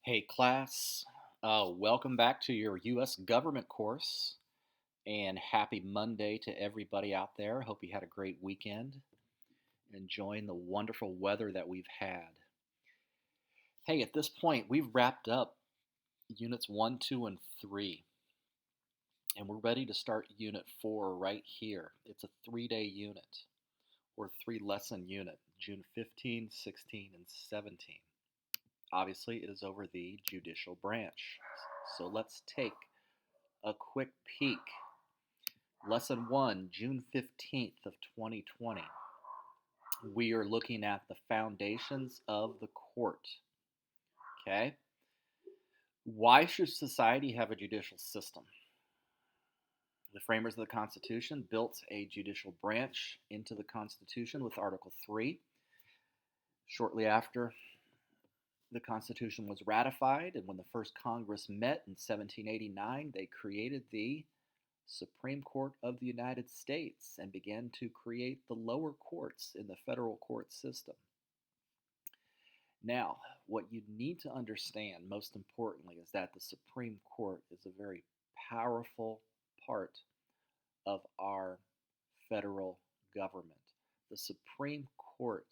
Hey, class, welcome back to your U.S. government course and happy Monday to everybody out there. Hope you had a great weekend, enjoying the wonderful weather that we've had. Hey, at this point, we've wrapped up units 1, 2, and 3, and we're ready to start unit 4 right here. It's a 3-day unit or 3-lesson unit, June 15, 16, and 17. Obviously, it is over the judicial branch. So let's take a quick peek. Lesson 1, June 15th of 2020. We are looking at the foundations of the court. Okay? Why should society have a judicial system? The framers of the Constitution built a judicial branch into the Constitution with Article 3. Shortly after the Constitution was ratified, and when the first Congress met in 1789, they created the Supreme Court of the United States and began to create the lower courts in the federal court system. Now, what you need to understand, most importantly, is that the Supreme Court is a very powerful part of our federal government. The Supreme Court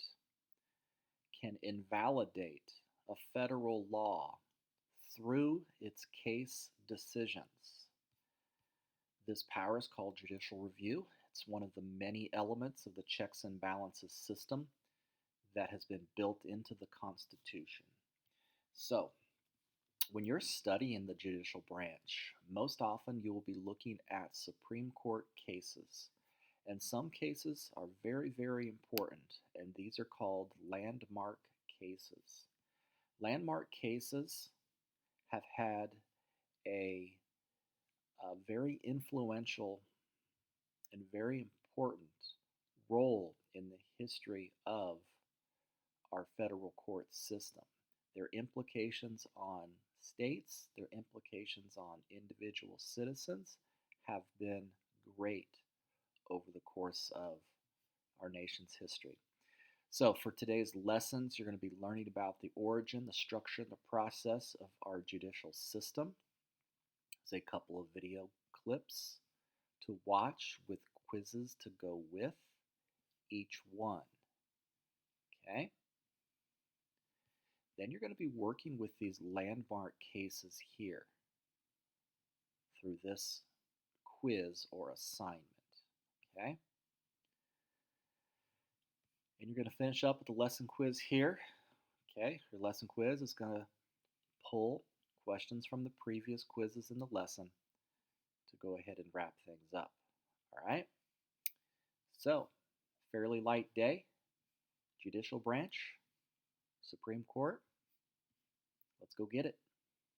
can invalidate a federal law through its case decisions. This power is called judicial review. It's one of the many elements of the checks and balances system that has been built into the Constitution. So, when you're studying the judicial branch, most often you will be looking at Supreme Court cases. And some cases are very, very important, and these are called landmark cases. Landmark cases have had a very influential and very important role in the history of our federal court system. Their implications on states, their implications on individual citizens have been great over the course of our nation's history. So for today's lessons, you're going to be learning about the origin, the structure, and the process of our judicial system. There's a couple of video clips to watch with quizzes to go with each one. Okay? Then you're going to be working with these landmark cases here through this quiz or assignment. Okay? And you're going to finish up with the lesson quiz here. Okay? Your lesson quiz is going to pull questions from the previous quizzes in the lesson to go ahead and wrap things up. All right? So, fairly light day, judicial branch, Supreme Court. Let's go get it.